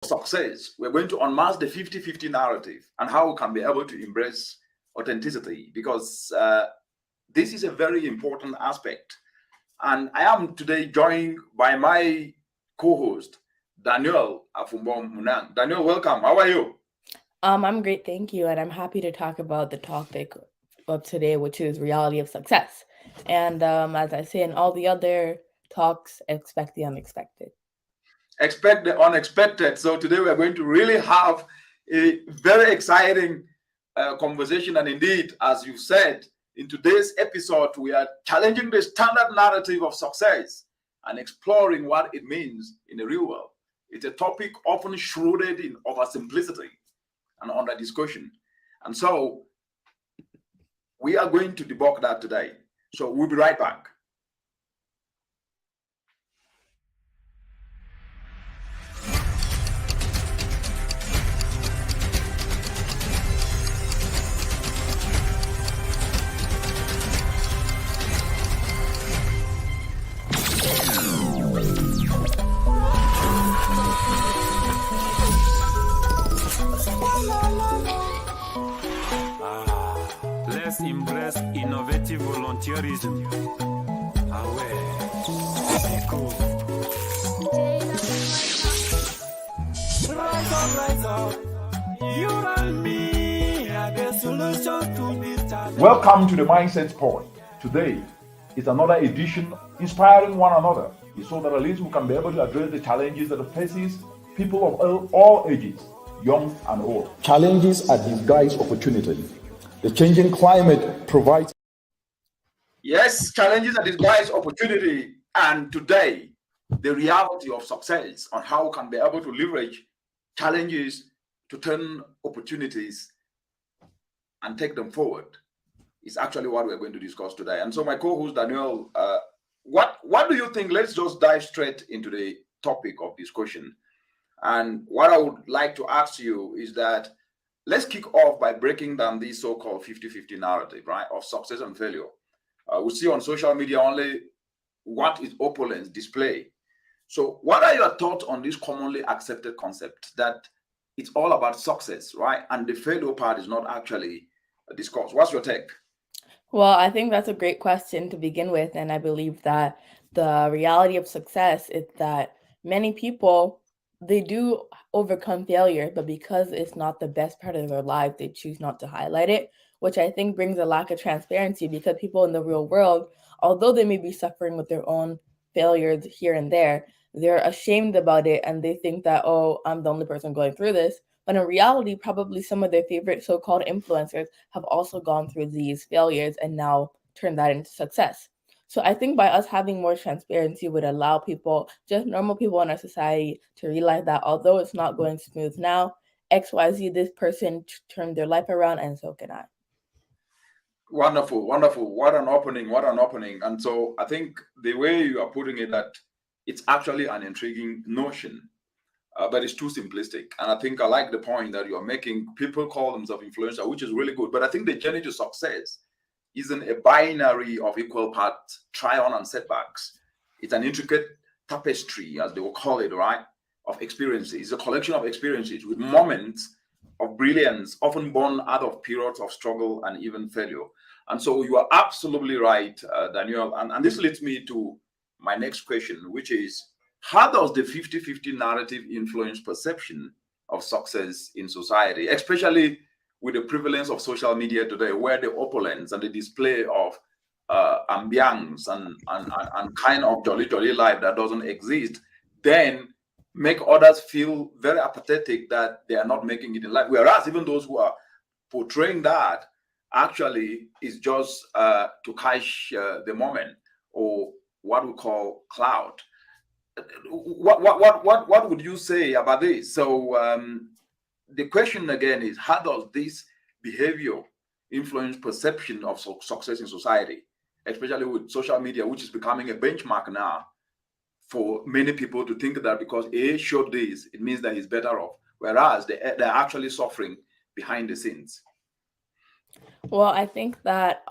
success, we're going to unmask the 50-50 narrative and how we can be able to embrace authenticity, because this is a very important aspect. And I am today joined by my co-host, Daniel Afumbom Munang. Daniel, welcome. How are you? I'm great, thank you, and I'm happy to talk about the topic of today, which is reality of success. And as I say in all the other talks, expect the unexpected. Expect the unexpected. So today we are going to really have a very exciting conversation. And indeed, as you said, in today's episode, we are challenging the standard narrative of success and exploring what it means in the real world. It's a topic often shrouded in oversimplicity and under discussion. And so we are going to debunk that today. So we'll be right back. Let's embrace innovative volunteerism. Away. Cool. Rise up. You and me are the solution to this challenge. Welcome to the Mindset Point. Today is another edition inspiring one another, so that at least we can be able to address the challenges that faces people of all ages, young and old. Challenges are disguised opportunity. The changing climate provides. Yes, challenges are disguised opportunity. And today, the reality of success on how we can be able to leverage challenges to turn opportunities and take them forward is actually what we're going to discuss today. And so my co-host, Daniel, what do you think? Let's just dive straight into the topic of discussion. And what I would like to ask you is that let's kick off by breaking down this so-called 50-50 narrative, right, of success and failure. We see on social media only what is opulence display. So what are your thoughts on this commonly accepted concept that it's all about success, right? And the failure part is not actually discussed. What's your take? Well, I think that's a great question to begin with, and I believe that the reality of success is that many people, they do overcome failure, but because it's not the best part of their life, they choose not to highlight it, which I think brings a lack of transparency, because people in the real world, although they may be suffering with their own failures here and there, they're ashamed about it and they think that, oh, I'm the only person going through this. But in reality, probably some of their favorite so-called influencers have also gone through these failures and now turned that into success. So I think by us having more transparency would allow people, just normal people in our society, to realize that although it's not going smooth now, XYZ, this person turned their life around, and so can I. Wonderful, wonderful. What an opening, what an opening. And so I think the way you are putting it, that it's actually an intriguing notion, but it's too simplistic. And I think I like the point that you're making. People call themselves influencer, which is really good. But I think the journey to success isn't a binary of equal parts, triumph and setbacks. It's an intricate tapestry, as they will call it, right, of experiences. It's a collection of experiences with moments of brilliance, often born out of periods of struggle and even failure. And so you are absolutely right, Daniel. And this leads me to my next question, which is, how does the 50-50 narrative influence perception of success in society, especially with the prevalence of social media today, where the opulence and the display of ambience and kind of jolly life that doesn't exist, then make others feel very apathetic that they are not making it in life. Whereas even those who are portraying that actually is just to catch the moment, or what we call cloud. What would you say about this? So the question again is, how does this behavior influence perception of success in society, especially with social media, which is becoming a benchmark now for many people to think that because A showed this, it means that he's better off, whereas they're actually suffering behind the scenes. Well, I think that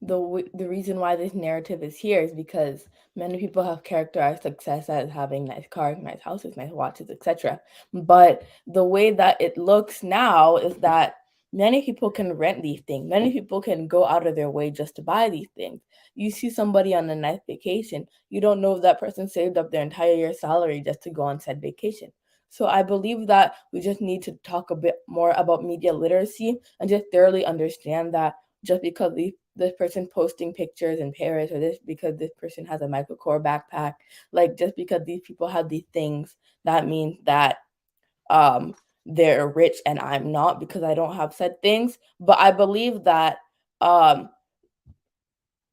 the reason why this narrative is here is because many people have characterized success as having nice cars, nice houses, nice watches, etc. But the way that it looks now is that many people can rent these things. Many people can go out of their way just to buy these things. You see somebody on a nice vacation, you don't know if that person saved up their entire year's salary just to go on said vacation. So I believe that we just need to talk a bit more about media literacy and just thoroughly understand that just because this person posting pictures in Paris, or this because this person has a Michael Kors backpack, like just because these people have these things, that means that um they're rich and I'm not, because I don't have said things. But I believe that um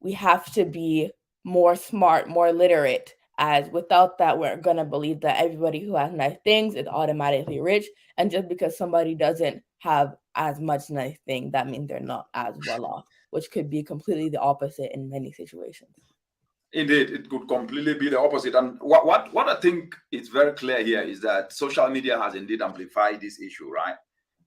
we have to be more smart, more literate, as without that we're gonna believe that everybody who has nice things is automatically rich, and just because somebody doesn't have as much nice thing, that means they're not as well off, which could be completely the opposite in many situations. Indeed, it could completely be the opposite. And what I think is very clear here is that social media has indeed amplified this issue, right?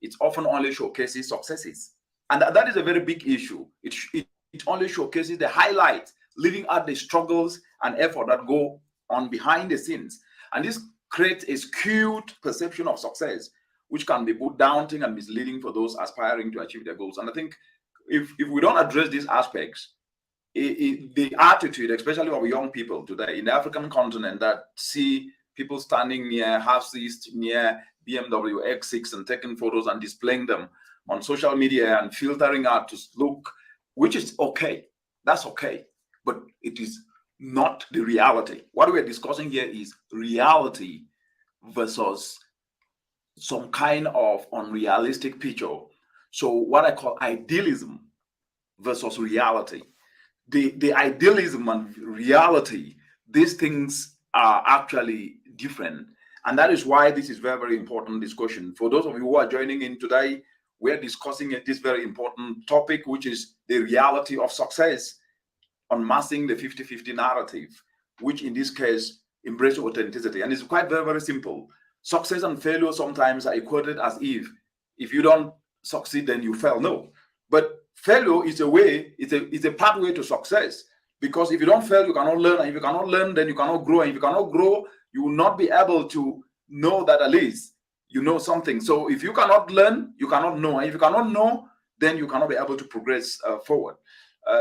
It often only showcases successes. And that is a very big issue. It only showcases the highlights, leaving out the struggles and effort that go on behind the scenes. And this creates a skewed perception of success, which can be both daunting and misleading for those aspiring to achieve their goals. And I think if we don't address these aspects, the attitude, especially of young people today in the African continent, that see people standing near houses, near BMW X6 and taking photos and displaying them on social media and filtering out to look, which is okay. That's okay. But it is not the reality. What we're discussing here is reality versus some kind of unrealistic picture. So what I call idealism versus reality. The idealism and reality, these things are actually different. And that is why this is very, very important discussion. For those of you who are joining in today, we're discussing this very important topic, which is the reality of success, unmasking the 50-50 narrative, which in this case embraces authenticity. And it's quite very, very simple. Success and failure sometimes are equated as if you don't succeed, then you fail. No. But failure is a pathway to success, because if you don't fail, you cannot learn, and if you cannot learn, then you cannot grow, and if you cannot grow, you will not be able to know that at least you know something. So if you cannot learn, you cannot know, and if you cannot know, then you cannot be able to progress forward.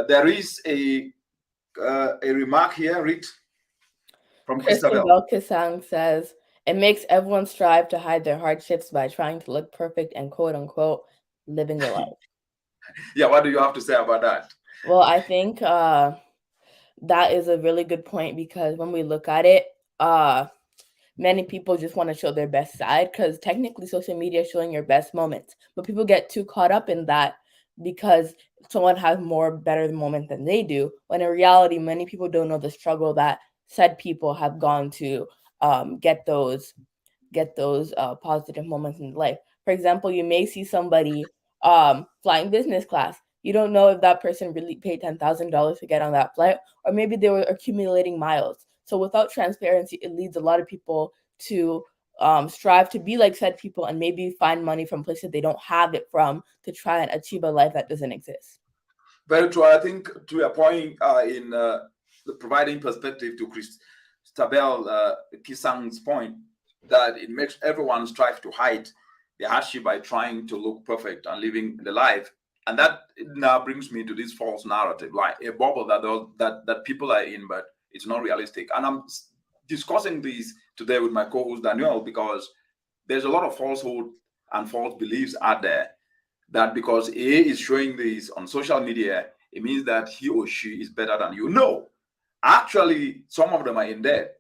There is a remark here, read from Kristen Isabel. Belkisang says, it makes everyone strive to hide their hardships by trying to look perfect and quote unquote living the life. Yeah, what do you have to say about that? Well, I think that is a really good point, because when we look at it, many people just want to show their best side, because technically social media is showing your best moments, but people get too caught up in that because someone has more better moments than they do, when in reality many people don't know the struggle that said people have gone to get those positive moments in life. For example, you may see somebody flying business class. You don't know if that person really paid $10,000 to get on that flight, or maybe they were accumulating miles. So without transparency, it leads a lot of people to strive to be like said people, and maybe find money from places they don't have it from, to try and achieve a life that doesn't exist. Very true. I think to a point in providing perspective to Christabel Kisang's point, that it makes everyone strive to hide the hardship by trying to look perfect and living the life. And that now brings me to this false narrative, like a bubble that people are in, but it's not realistic. And I'm discussing this today with my co-host Daniel, because there's a lot of falsehood and false beliefs out there, that because A is showing this on social media, it means that he or she is better than you. No, actually, some of them are in debt.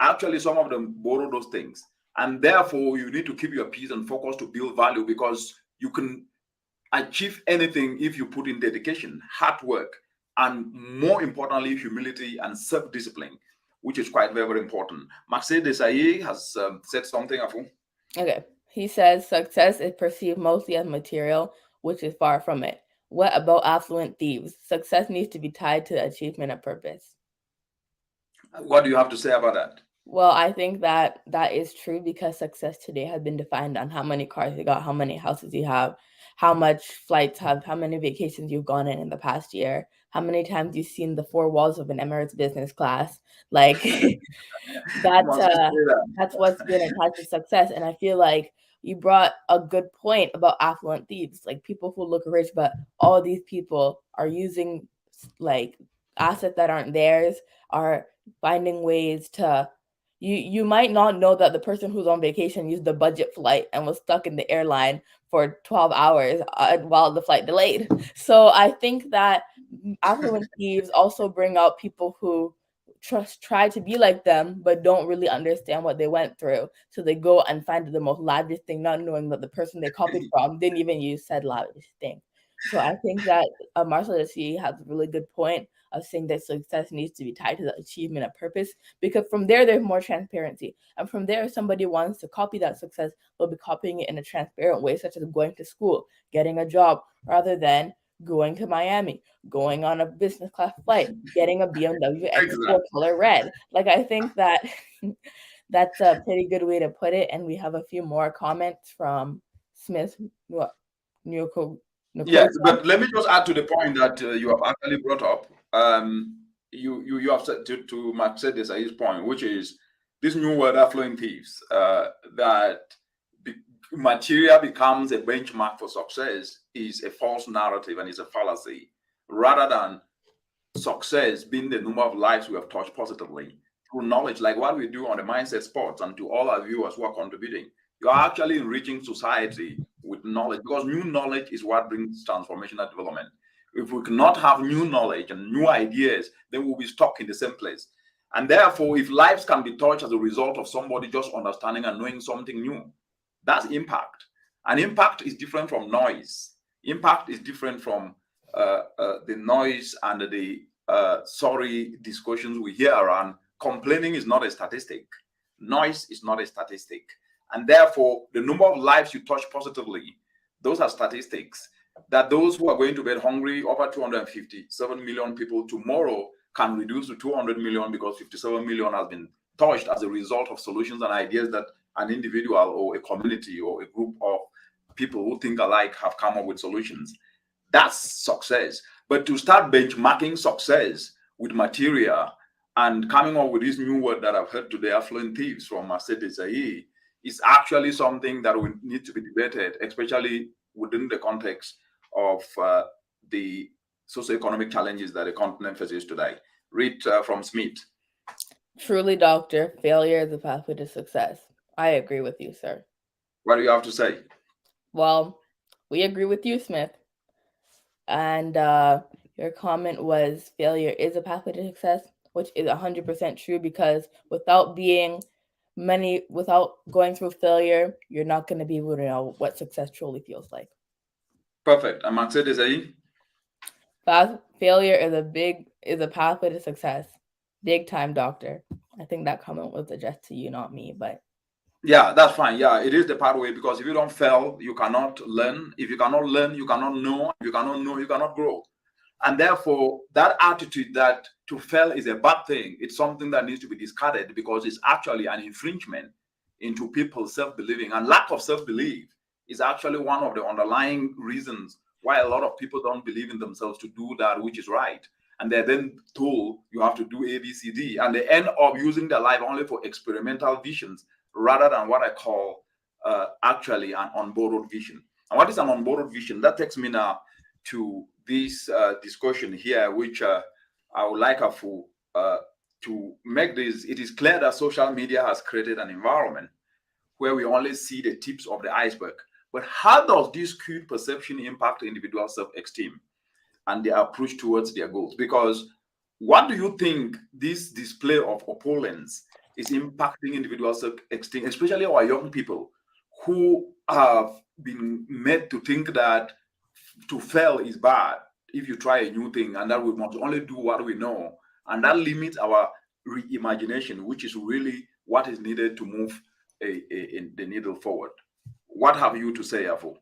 Actually, some of them borrow those things. And therefore, you need to keep your peace and focus to build value, because you can achieve anything if you put in dedication, hard work, and more importantly, humility and self-discipline, which is quite very, very important. Marcel Desailly has said something. Okay. He says success is perceived mostly as material, which is far from it. What about affluent thieves? Success needs to be tied to the achievement of purpose. What do you have to say about that? Well, I think that that is true because success today has been defined on how many cars you got, how many houses you have, how much flights have, how many vacations you've gone in the past year, how many times you've seen the four walls of an Emirates business class. Like that's Must we uh say that? that's what's been attached to success. And I feel like you brought a good point about affluent thieves, like people who look rich, but all these people are using like assets that aren't theirs, are finding ways to you might not know that the person who's on vacation used the budget flight and was stuck in the airline for 12 hours while the flight delayed. So I think that affluent thieves also bring out people who try to be like them but don't really understand what they went through, so they go and find the most lavish thing, not knowing that the person they copied from didn't even use said lavish thing. So I think that Marshall C has a really good point of saying that success needs to be tied to the achievement of purpose, because from there there's more transparency, and from there if somebody wants to copy that success, they'll be copying it in a transparent way, such as going to school, getting a job, rather than going to Miami, going on a business class flight, getting a BMW X4 Exactly. color red. Like I think that that's a pretty good way to put it. And we have a few more comments from Smith Nyoko Yeah, Nkosa. but let me just add to the point that you have actually brought up. You have said to Mercedes at his point, which is this new word affluent thieves, that be, material becomes a benchmark for success is a false narrative and is a fallacy, rather than success being the number of lives we have touched positively through knowledge, like what we do on the Mindset Sports, and to all our viewers who are contributing. You are actually enriching society with knowledge, because new knowledge is what brings transformational development. If we cannot have new knowledge and new ideas, then we'll be stuck in the same place. And therefore, if lives can be touched as a result of somebody just understanding and knowing something new, that's impact. And impact is different from noise. Impact is different from the noise and the sorry discussions we hear around. Complaining is not a statistic. Noise is not a statistic. And therefore, the number of lives you touch positively, those are statistics. That those who are going to bed hungry, over 257 million people tomorrow, can reduce to 200 million because 57 million has been touched as a result of solutions and ideas that an individual or a community or a group of people who think alike have come up with solutions. That's success. But to start benchmarking success with material and coming up with this new word that I've heard today, affluent thieves from Mercedes Aye, is actually something that will need to be debated, especially within the context of the socioeconomic challenges that the continent faces today. Read from Smith. Truly, doctor, failure is a pathway to success. I agree with you, sir. What do you have to say? Well, we agree with you, Smith. And your comment was failure is a pathway to success, which is 100% true, because without going through failure, you're not going to be able to know what success truly feels like. Perfect. And Mercedes Aye? Failure is a pathway to success. Big time, doctor. I think that comment was addressed to you, not me, but yeah, that's fine. Yeah, it is the pathway, because if you don't fail, you cannot learn. If you cannot learn, you cannot know. If you cannot know, you cannot grow. And therefore, that attitude that to fail is a bad thing, it's something that needs to be discarded, because it's actually an infringement into people's self-believing. And lack of self-belief is actually one of the underlying reasons why a lot of people don't believe in themselves to do that which is right. And they're then told you have to do A, B, C, D. And they end up using their life only for experimental visions, rather than what I call actually an unborrowed vision. And what is an unborrowed vision? That takes me now to this discussion here, which I would like to make this. It is clear that social media has created an environment where we only see the tips of the iceberg. But how does this skewed perception impact individual self-esteem and their approach towards their goals? Because what do you think this display of opulence is impacting individual self-esteem, especially our young people who have been made to think that to fail is bad if you try a new thing, and that we must only do what we know, and that limits our reimagination, which is really what is needed to move the needle forward. What have you to say, Afo?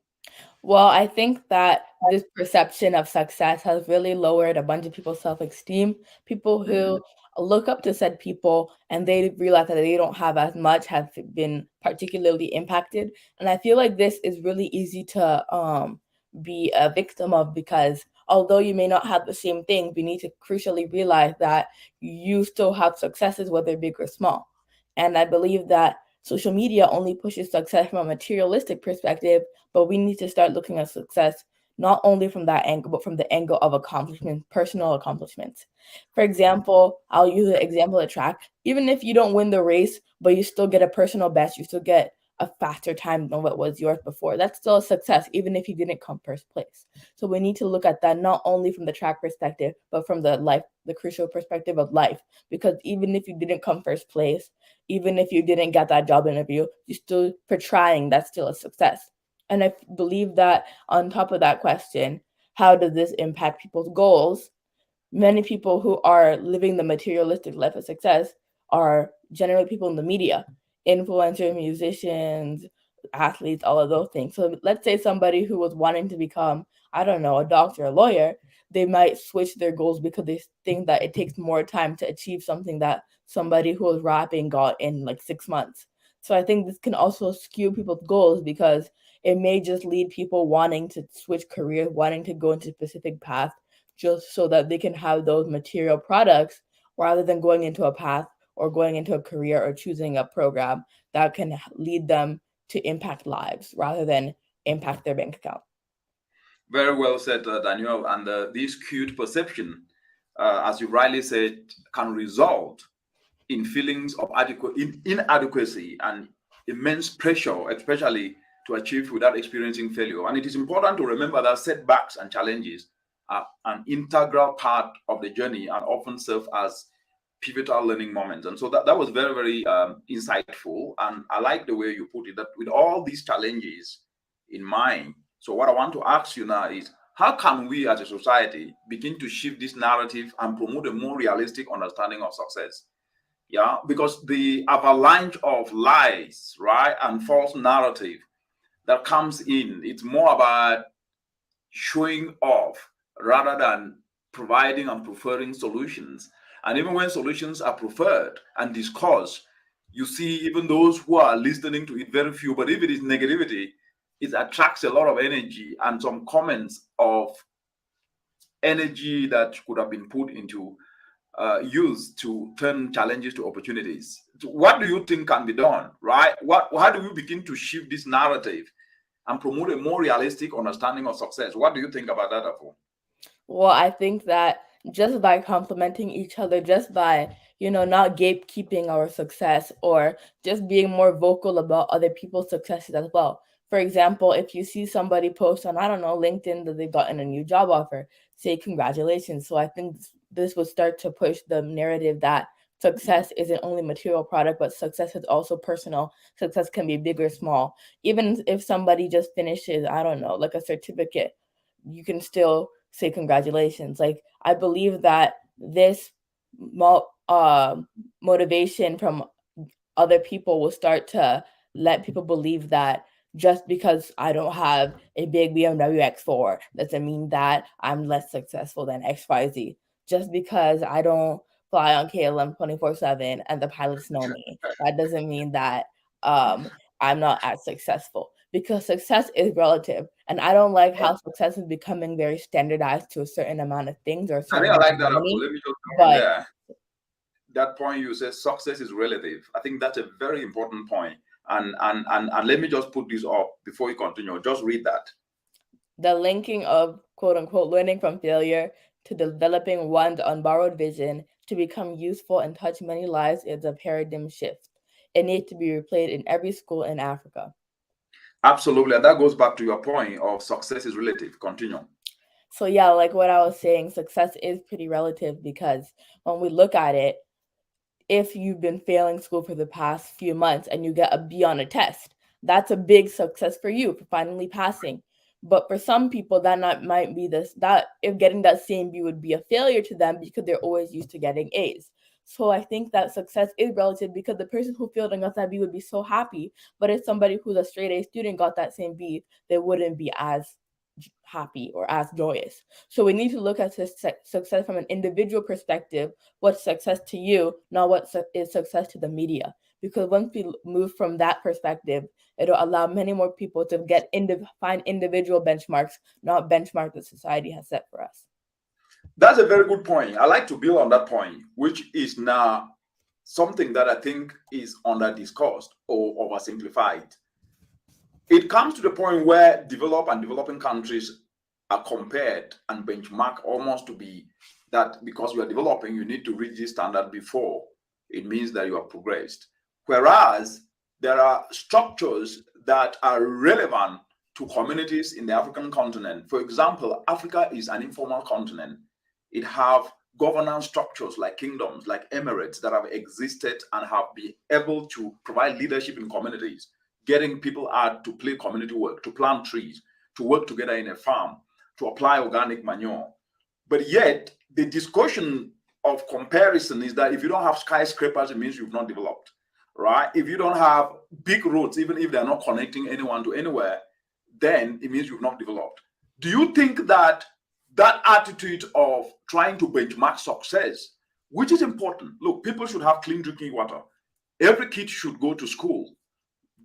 well, I think that this perception of success has really lowered a bunch of people's self-esteem. People who look up to said people and they realize that they don't have as much, have been particularly impacted. And I feel like this is really easy to be a victim of, because although you may not have the same thing, we need to crucially realize that you still have successes, whether big or small. And I believe that social media only pushes success from a materialistic perspective, but we need to start looking at success not only from that angle, but from the angle of accomplishment, personal accomplishments. For example, I'll use an example of track. Even if you don't win the race, but you still get a personal best, you still get a faster time than what was yours before. That's still a success, even if you didn't come first place. So we need to look at that not only from the track perspective, but from the crucial perspective of life. Because even if you didn't come first place, even if you didn't get that job interview, you still, for trying, that's still a success. And I believe that on top of that question, how does this impact people's goals? Many people who are living the materialistic life of success are generally people in the media, influencers, musicians, athletes, all of those things. So let's say somebody who was wanting to become, I don't know, a doctor, a lawyer, they might switch their goals because they think that it takes more time to achieve something that somebody who was rapping got in like 6 months. So I think this can also skew people's goals, because it may just lead people wanting to switch careers, wanting to go into a specific path just so that they can have those material products, rather than going into a path or going into a career or choosing a program that can lead them to impact lives rather than impact their bank account. Very well said, Daniel. And this skewed perception, as you rightly said, can result in feelings of inadequacy and immense pressure, especially to achieve without experiencing failure. And it is important to remember that setbacks and challenges are an integral part of the journey and often serve as pivotal learning moments. And so that was very, very insightful. And I like the way you put it, that with all these challenges in mind. So what I want to ask you now is, how can we as a society begin to shift this narrative and promote a more realistic understanding of success? Yeah, because the avalanche of lies, right, and false narrative that comes in, it's more about showing off rather than providing and preferring solutions. And even when solutions are preferred and discussed, you see even those who are listening to it, very few. But if it is negativity, it attracts a lot of energy and some comments of energy that could have been put into use to turn challenges to opportunities. So what do you think can be done, right? How do we begin to shift this narrative and promote a more realistic understanding of success? What do you think about that, Afo? Well, I think that just by complimenting each other, just by, not gatekeeping our success, or just being more vocal about other people's successes as well. For example, if you see somebody post on, I don't know, LinkedIn that they've gotten a new job offer, say congratulations. So I think this will start to push the narrative that success isn't only material product, but success is also personal. Success can be big or small. Even if somebody just finishes, I don't know, like a certificate, you can still say congratulations. Like, I believe that this motivation from other people will start to let people believe that just because I don't have a big BMW X4 doesn't mean that I'm less successful than XYZ. Just because I don't fly on KLM 24/7 and the pilots know me, that doesn't mean that I'm not as successful, because success is relative. And I don't like how success is becoming very standardized to a certain amount of things or a I certain think I amount like of that, Afo. money. Let me just come in But there. That point you said, success is relative. I think that's a very important point. And let me just put this up before you continue. Just read that. the linking of quote unquote learning from failure to developing one's unborrowed vision to become useful and touch many lives is a paradigm shift. It needs to be replayed in every school in Africa. Absolutely. And that goes back to your point of success is relative. Continue. So yeah, like what I was saying, success is pretty relative, because when we look at it, if you've been failing school for the past few months and you get a B on a test, that's a big success for you for finally passing. But for some people, might be this, that if getting that same B would be a failure to them because they're always used to getting A's. So I think that success is relative, because the person who failed and got that B would be so happy. But if somebody who's a straight A student got that same B, they wouldn't be as happy or as joyous. So we need to look at success from an individual perspective. What's success to you, not what is success to the media. Because once we move from that perspective, it'll allow many more people to find individual benchmarks, not benchmarks that society has set for us. That's a very good point. I like to build on that point, which is now something that I think is under discussed or oversimplified. It comes to the point where developed and developing countries are compared and benchmarked almost to be that because you are developing, you need to reach this standard before it means that you have progressed. Whereas there are structures that are relevant to communities in the African continent. For example, Africa is an informal continent. It have governance structures like kingdoms, like emirates that have existed and have been able to provide leadership in communities, getting people out to play community work, to plant trees, to work together in a farm, to apply organic manure. But yet, the discussion of comparison is that if you don't have skyscrapers, it means you've not developed, right? If you don't have big roads, even if they're not connecting anyone to anywhere, then it means you've not developed. Do you think that that attitude of trying to benchmark success, which is important? Look, people should have clean drinking water. Every kid should go to school.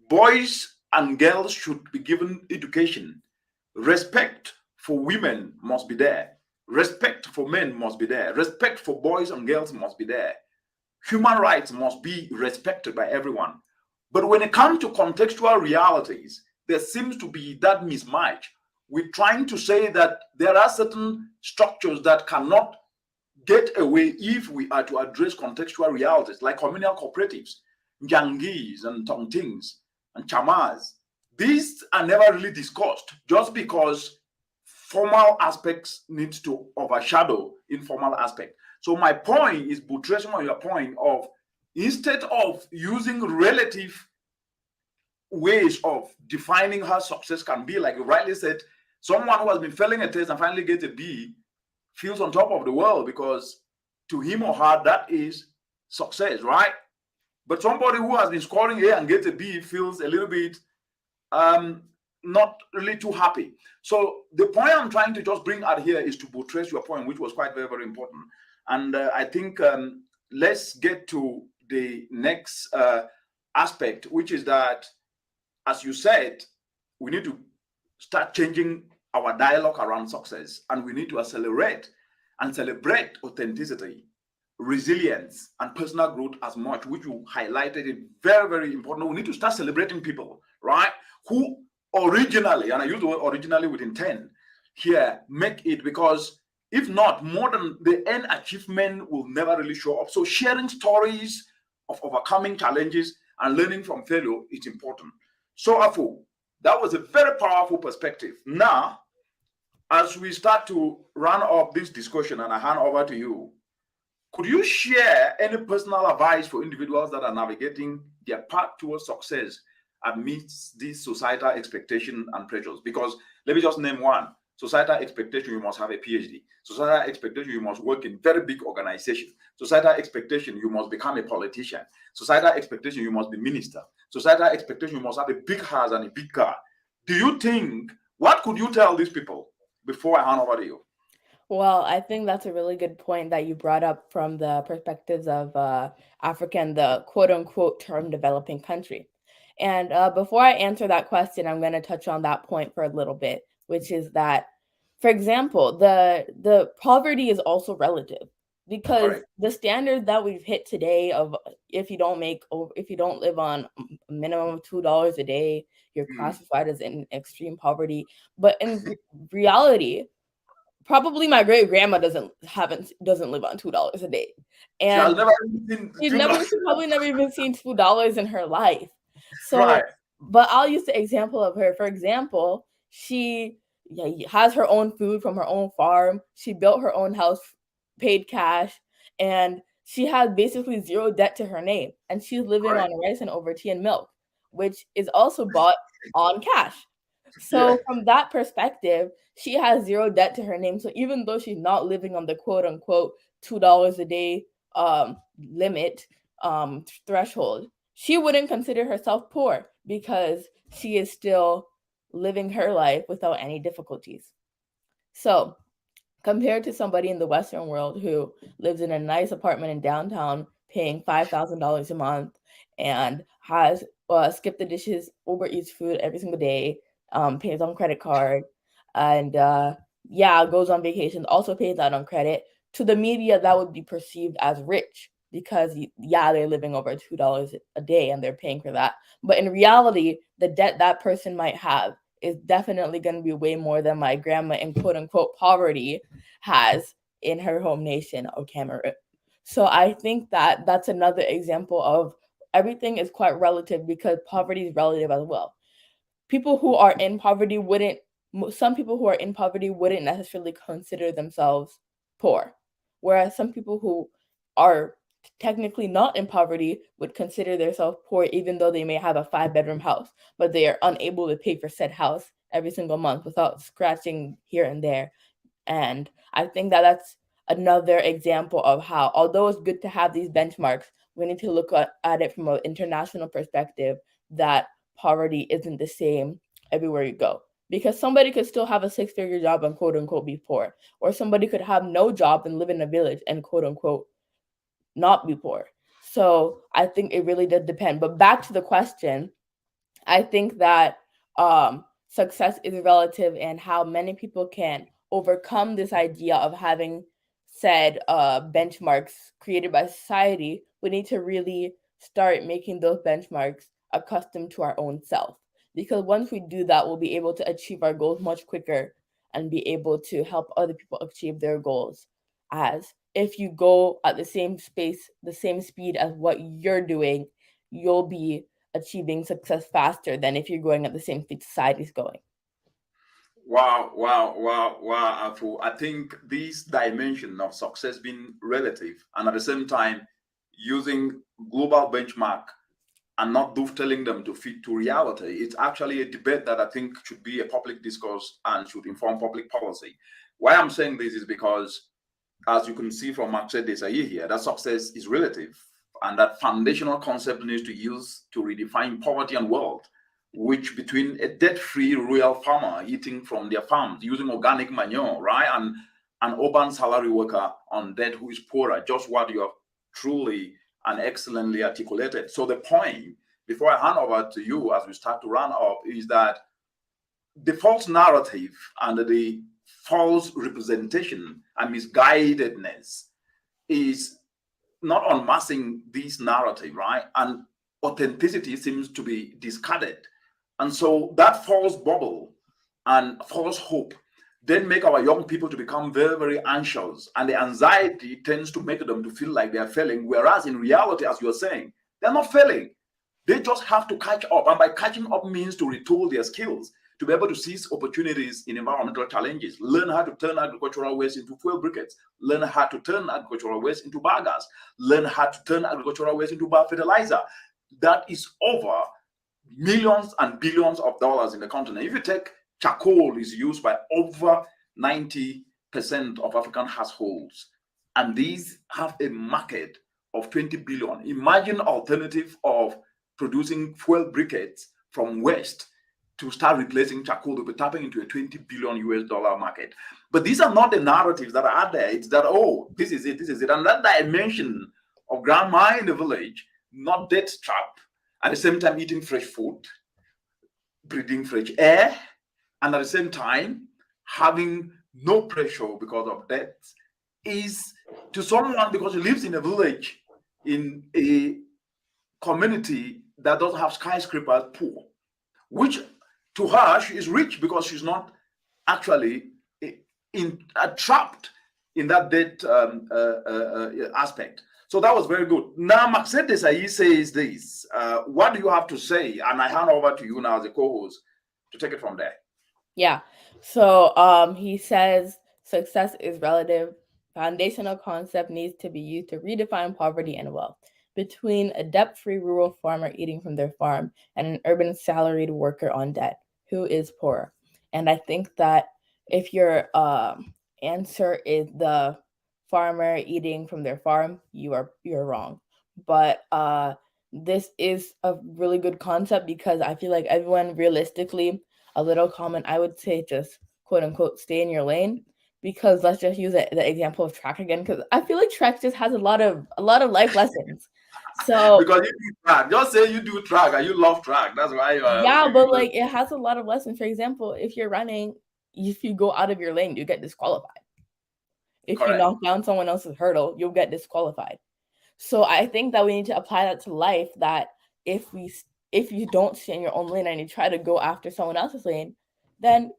Boys and girls should be given education. Respect for women must be there. Respect for men must be there. Respect for boys and girls must be there. Human rights must be respected by everyone. But when it comes to contextual realities, there seems to be that mismatch. We're trying to say that there are certain structures that cannot get away if we are to address contextual realities, like communal cooperatives, Njangis and Tongtings and Chamas. These are never really discussed just because formal aspects need to overshadow informal aspect. So my point is buttressing on your point of, instead of using relative ways of defining how success can be, like you rightly said, someone who has been failing a test and finally gets a B feels on top of the world because to him or her that is success, right? But somebody who has been scoring A and gets a B feels a little bit not really too happy. So the point I'm trying to just bring out here is to buttress your point, which was quite very, very important. And I think let's get to the next aspect, which is that, as you said, we need to start changing our dialogue around success, and we need to accelerate and celebrate authenticity, resilience, and personal growth as much, which you highlighted it very, very important. We need to start celebrating people, right? Who originally, and I use the word originally with intent here, make it, because if not, more than the end achievement will never really show up. So sharing stories of overcoming challenges and learning from failure is important. So Afu, that was a very powerful perspective. Now, as we start to run up this discussion and I hand over to you, could you share any personal advice for individuals that are navigating their path towards success amidst these societal expectations and pressures? Because let me just name one. Societal expectation, you must have a PhD. Societal expectation, you must work in very big organizations. Societal expectation, you must become a politician. Societal expectation, you must be minister. Societal expectation, you must have a big house and a big car. Do you think, what could you tell these people before I hand over to you? Well, I think that's a really good point that you brought up from the perspectives of Africa and the quote-unquote term developing country. And before I answer that question, I'm going to touch on that point for a little bit, which is that, for example, the poverty is also relative, because the standard that we've hit today of if you don't live on a minimum of $2 a day, you're classified as in extreme poverty. But in reality, probably my great grandma doesn't live on $2 a day, and she's probably never even seen $2 in her life. So, but I'll use the example of her. For example, she has her own food from her own farm. She built her own house, paid cash, and she has basically zero debt to her name. And she's living on rice and over tea and milk, which is also bought on cash. So from that perspective, she has zero debt to her name. So even though she's not living on the quote unquote $2 a day limit threshold, she wouldn't consider herself poor because she is still living her life without any difficulties. So compared to somebody in the Western world who lives in a nice apartment in downtown, paying $5,000 a month, and has skip the dishes, Uber Eats food every single day, pays on credit card, and goes on vacations, also pays that on credit. To the media, that would be perceived as rich because they're living over $2 a day and they're paying for that. But in reality, the debt that person might have is definitely going to be way more than my grandma in quote unquote poverty has in her home nation of Cameroon. So I think that that's another example of everything is quite relative because poverty is relative as well. People who are in poverty some people who are in poverty wouldn't necessarily consider themselves poor, whereas some people who are technically not in poverty would consider themselves poor even though they may have a 5-bedroom house, but they are unable to pay for said house every single month without scratching here and there. And I think that that's another example of how, although it's good to have these benchmarks, we need to look at it from an international perspective, that poverty isn't the same everywhere you go. Because somebody could still have a 6-figure job and quote unquote be poor, or somebody could have no job and live in a village and quote unquote not be poor. So I think it really does depend. But back to the question, I think that success is relative, and how many people can overcome this idea of having said benchmarks created by society. We need to really start making those benchmarks accustomed to our own self. Because once we do that, we'll be able to achieve our goals much quicker and be able to help other people achieve their goals. As if you go at the same space, the same speed as what you're doing, you'll be achieving success faster than if you're going at the same speed society's going. Wow, wow, wow, wow, Afu. I think this dimension of success being relative and at the same time using global benchmark and not dovetailing them to fit to reality, it's actually a debate that I think should be a public discourse and should inform public policy. Why I'm saying this is because, as you can see from Marcel Desailly here, that success is relative and that foundational concept needs to use to redefine poverty and wealth, which between a debt-free rural farmer eating from their farms using organic manure, right, and an urban salary worker on debt who is poorer, just what you have truly and excellently articulated. So the point, before I hand over to you as we start to run up, is that the false narrative and the false representation and misguidedness is not unmasking this narrative, right? And authenticity seems to be discarded. And so that false bubble and false hope then make our young people to become very, very anxious. And the anxiety tends to make them to feel like they're failing, whereas in reality, as you're saying, they're not failing. They just have to catch up. And by catching up means to retool their skills, to be able to seize opportunities in environmental challenges, learn how to turn agricultural waste into fuel briquettes, learn how to turn agricultural waste into biogas, learn how to turn agricultural waste into biofertilizer. That is over millions and billions of dollars in the continent. If you take charcoal, is used by over 90% of African households, and these have a market of 20 billion. Imagine alternative of producing fuel briquettes from waste to start replacing charcoal. They'll be tapping into a 20 billion US dollar market. But these are not the narratives that are out there. It's that, oh, this is it, this is it. And that dimension of grandma in the village, not debt trap, at the same time eating fresh food, breathing fresh air, and at the same time having no pressure because of debt, is to someone, because he lives in a village, in a community that doesn't have skyscrapers, poor, which to her, she is rich because she's not actually trapped in that debt aspect. So that was very good. Now, Marcel Desailly says this. What do you have to say? And I hand over to you now as a co-host to take it from there. Yeah. So he says success is relative. Foundational concept needs to be used to redefine poverty and wealth between a debt-free rural farmer eating from their farm and an urban salaried worker on debt who is poorer. And I think that if your answer is the farmer eating from their farm, you're wrong. But this is a really good concept because I feel like everyone realistically a little comment, I would say just quote unquote stay in your lane. Because let's just use the example of track again, because I feel like track just has a lot of life lessons. So because you do track, just say you do track and you love track. That's why you are. yeah, but like it has a lot of lessons. For example, if you're running, if you go out of your lane, you get disqualified. If you knock down someone else's hurdle, you'll get disqualified. So I think that we need to apply that to life, that if you don't stay in your own lane and you try to go after someone else's lane, then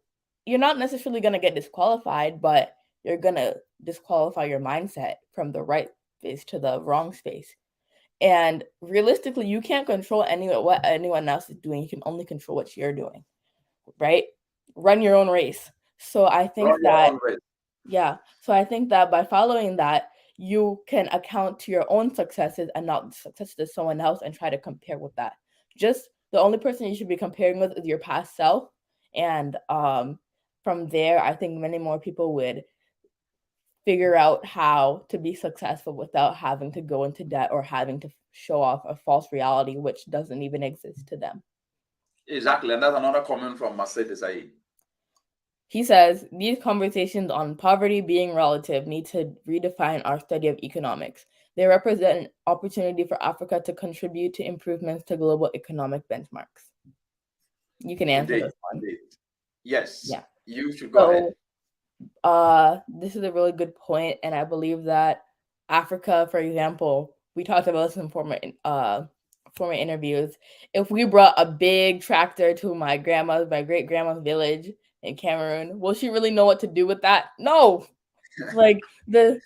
you're not necessarily going to get disqualified, but you're going to disqualify your mindset from the right space to the wrong space. And realistically, you can't control what anyone else is doing. You can only control what you're doing, right? Run your own race. So I think so I think that by following that, you can account to your own successes and not the successes of someone else and try to compare with that. Just the only person you should be comparing with is your past self. And from there, I think many more people would figure out how to be successful without having to go into debt or having to show off a false reality which doesn't even exist to them. Exactly. And that's another comment from Mercedes Said. He says, these conversations on poverty being relative need to redefine our study of economics. They represent an opportunity for Africa to contribute to improvements to global economic benchmarks. You can answer this one. Indeed. Yes. Yeah. You should go ahead. This is a really good point, and I believe that Africa, for example, we talked about this in former interviews. If we brought a big tractor to my great grandma's village in Cameroon, will she really know what to do with that? No. Like the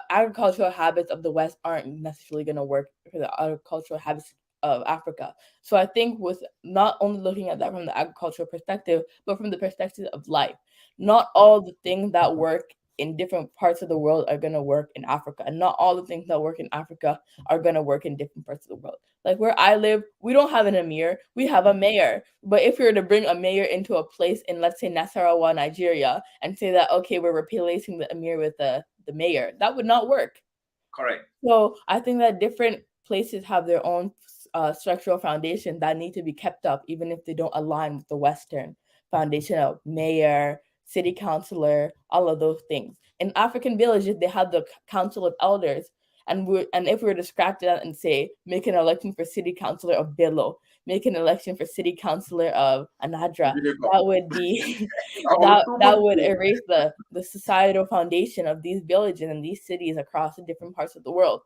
agricultural habits of the West aren't necessarily going to work for the agricultural habits of Africa. So I think with not only looking at that from the agricultural perspective, but from the perspective of life, not all the things that work in different parts of the world are going to work in Africa, and not all the things that work in Africa are going to work in different parts of the world. Like where I live, we don't have an emir, we have a mayor. But if we were to bring a mayor into a place in, let's say, Nasarawa, Nigeria, and say that, okay, we're replacing the emir with the mayor, that would not work. Correct. So I think that different places have their own structural foundation that need to be kept up, even if they don't align with the Western foundation of mayor, city councilor, all of those things. In African villages, they have the council of elders. And if we were to scrap that and say, make an election for city councilor of Bello, make an election for city councilor of Anadra, that would be that would erase the societal foundation of these villages and these cities across the different parts of the world.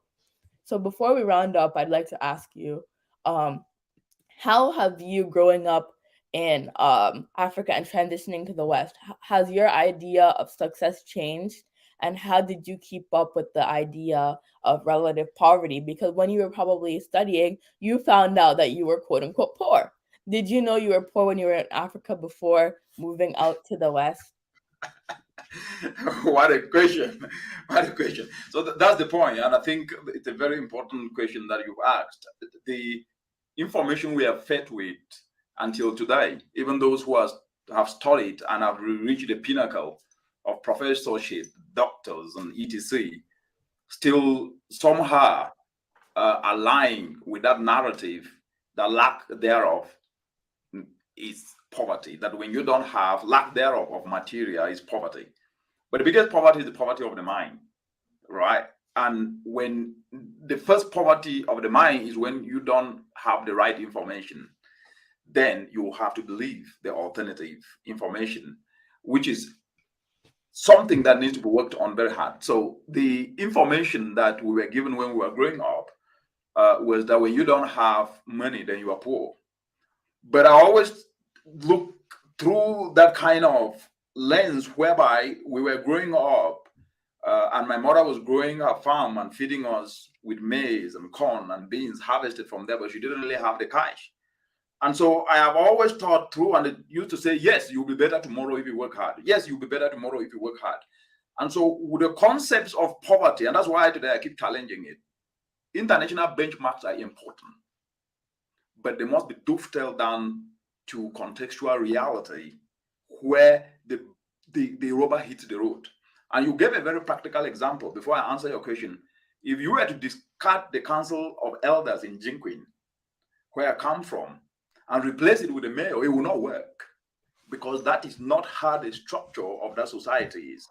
So before we round up, I'd like to ask you, how have you, growing up in Africa and transitioning to the West, has your idea of success changed? And how did you keep up with the idea of relative poverty? Because when you were probably studying, you found out that you were quote unquote poor. Did you know you were poor when you were in Africa before moving out to the West? What a question. What a question. So that's the point. And I think it's a very important question that you've asked. The information we are fed with until today, even those who have studied and have reached the pinnacle of professorship, doctors, and etc., still somehow align with that narrative. The lack thereof is poverty. That when you don't have, lack thereof of material is poverty. But the biggest poverty is the poverty of the mind, right? And when the first poverty of the mind is when you don't have the right information, then you have to believe the alternative information, which is something that needs to be worked on very hard. So the information that we were given when we were growing up was that when you don't have money, then you are poor. But I always look through that kind of lens whereby we were growing up and my mother was growing her farm and feeding us with maize and corn and beans harvested from there, but she didn't really have the cash. And so I have always thought through, and it used to say, yes, you'll be better tomorrow if you work hard. Yes, you'll be better tomorrow if you work hard. And so with the concepts of poverty, and that's why today I keep challenging it, international benchmarks are important, but they must be dovetailed down to contextual reality where the rubber hits the road. And you gave a very practical example. Before I answer your question, if you were to discard the Council of Elders in Jinquin, where I come from, and replace it with a mayor, it will not work, because that is not how the structure of that society is.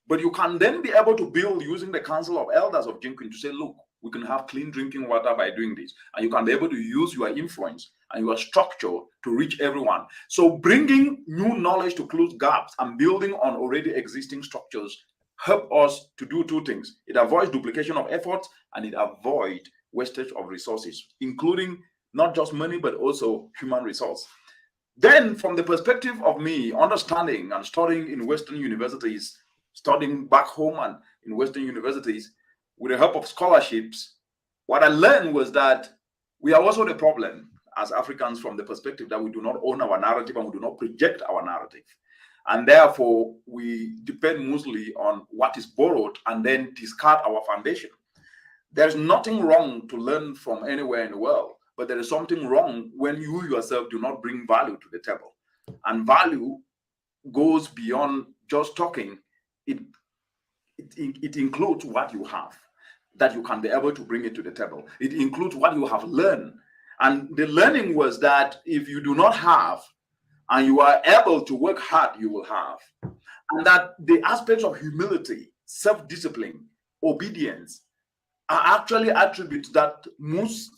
But you can then be able to build using the Council of Elders of Jinkin to say, look, we can have clean drinking water by doing this. And you can be able to use your influence and your structure to reach everyone. So bringing new knowledge to close gaps and building on already existing structures help us to do two things. It avoids duplication of efforts, and it avoids wastage of resources, including not just money, but also human resource. Then from the perspective of me, understanding and studying in Western universities, studying back home and in Western universities, with the help of scholarships, what I learned was that we are also the problem as Africans from the perspective that we do not own our narrative and we do not project our narrative. And therefore, we depend mostly on what is borrowed and then discard our foundation. There's nothing wrong to learn from anywhere in the world, but there is something wrong when you yourself do not bring value to the table. And value goes beyond just talking. It includes what you have, that you can be able to bring it to the table. It includes what you have learned. And the learning was that if you do not have, and you are able to work hard, you will have. And that the aspects of humility, self-discipline, obedience are actually attributes that most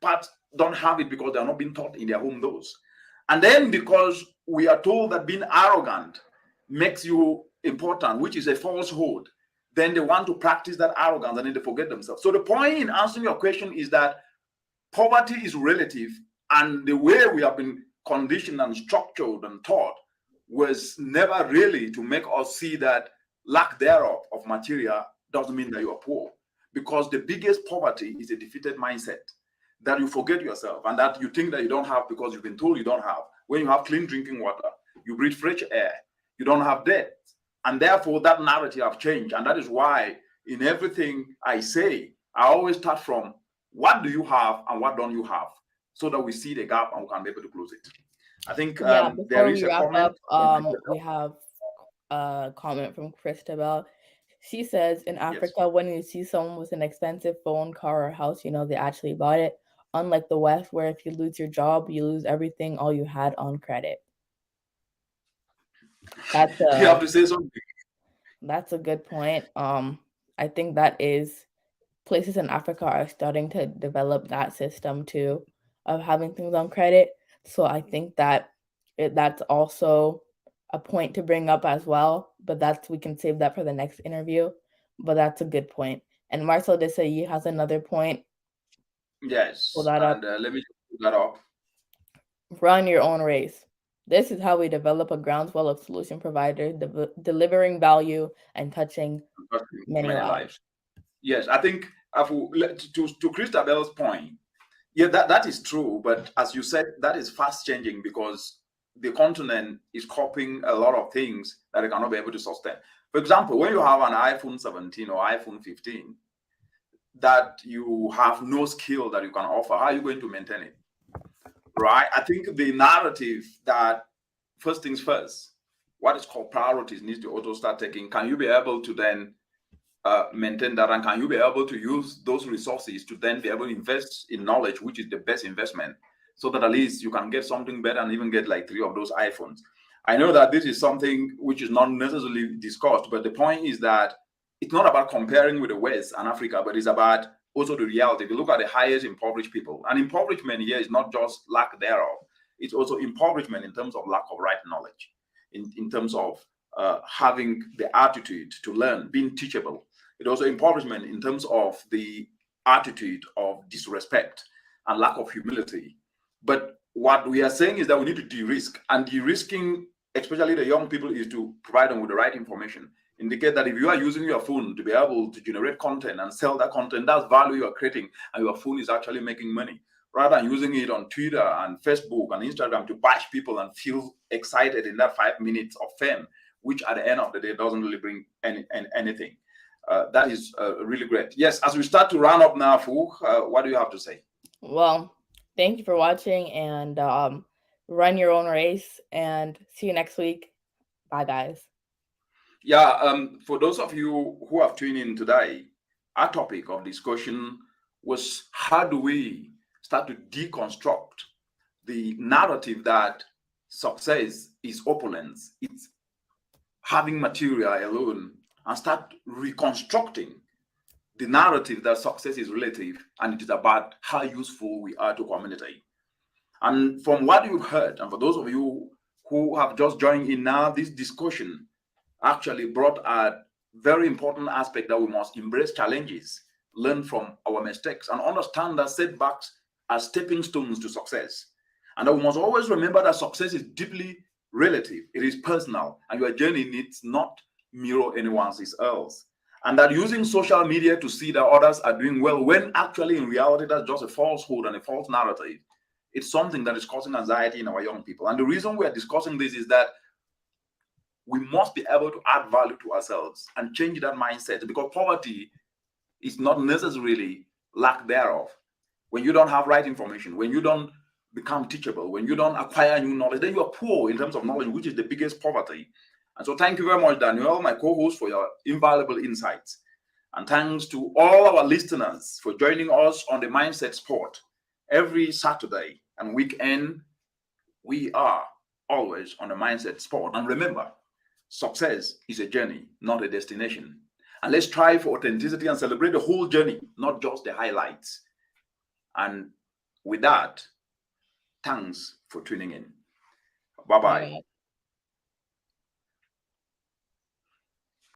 parts don't have it because they are not being taught in their home doors. And then because we are told that being arrogant makes you important, which is a falsehood, then they want to practice that arrogance and then they forget themselves. So the point in answering your question is that poverty is relative, and the way we have been conditioned and structured and taught was never really to make us see that lack thereof of material doesn't mean that you are poor, because the biggest poverty is a defeated mindset, that you forget yourself and that you think that you don't have because you've been told you don't have. When you have clean drinking water, you breathe fresh air, you don't have debt, and therefore that narrative have changed. And that is why in everything I say, I always start from what do you have and what don't you have, so that we see the gap and we can be able to close it. I think Before there is we a wrap comment. up, we have a comment from Christabel. She says, in Africa, Yes. when you see someone with an expensive phone, car, or house, you know they actually bought it. Unlike the West, where if you lose your job, you lose everything, all you had on credit. That's You have to say something. That's a good point. I think that is places in Africa are starting to develop that system too, of having things on credit. So I think that that's also a point to bring up as well. But we can save that for the next interview. But that's a good point. And Marcel Desailly has another point. Yes. Pull that up. And let me put that up. Run your own race. This is how we develop a groundswell of solution providers, delivering value and touching many lives. Yes, I think to Christabel's point, yeah, that is true. But as you said, that is fast changing because the continent is copying a lot of things that it cannot be able to sustain. For example, when you have an iPhone 17 or iPhone 15, that you have no skill that you can offer, how are you going to maintain it? Right? I think the narrative that first things first, what is called priorities needs to also start taking. Can you be able to then maintain that, and can you be able to use those resources to then be able to invest in knowledge, which is the best investment, so that at least you can get something better and even get like 3 of those iPhones. I know that this is something which is not necessarily discussed, but the point is that it's not about comparing with the West and Africa, but it's about also the reality. If you look at the highest impoverished people, and impoverishment here is not just lack thereof, it's also impoverishment in terms of lack of right knowledge, in terms of having the attitude to learn, being teachable. It also impoverishment in terms of the attitude of disrespect and lack of humility. But what we are saying is that we need to de-risk, and de-risking, especially the young people, is to provide them with the right information. Indicate that if you are using your phone to be able to generate content and sell that content, that's value you are creating, and your phone is actually making money, rather than using it on Twitter and Facebook and Instagram to bash people and feel excited in that 5 minutes of fame, which at the end of the day doesn't really bring anything. That is really great. Yes, as we start to round up now, Fu, what do you have to say? Well, thank you for watching, and run your own race, and see you next week. Bye, guys. Yeah, for those of you who have tuned in today, our topic of discussion was how do we start to deconstruct the narrative that success is opulence, it's having material alone, and start reconstructing the narrative that success is relative and it is about how useful we are to community. And from what you've heard, and for those of you who have just joined in now, this discussion actually brought a very important aspect that we must embrace challenges, learn from our mistakes, and understand that setbacks are stepping stones to success. And that we must always remember that success is deeply relative, it is personal, and your journey needs not mirror anyone else. And that using social media to see that others are doing well, when actually in reality that's just a falsehood and a false narrative, it's something that is causing anxiety in our young people. And the reason we are discussing this is that we must be able to add value to ourselves and change that mindset, because poverty is not necessarily lack thereof. When you don't have right information, when you don't become teachable, when you don't acquire new knowledge, then you are poor in terms of knowledge, which is the biggest poverty. And so thank you very much, Daniel, my co-host, for your invaluable insights. And thanks to all our listeners for joining us on the Mindset Sport. Every Saturday and weekend, we are always on the Mindset Sport. And remember, success is a journey, not a destination. And let's strive for authenticity and celebrate the whole journey, not just the highlights. And with that, thanks for tuning in. Bye-bye.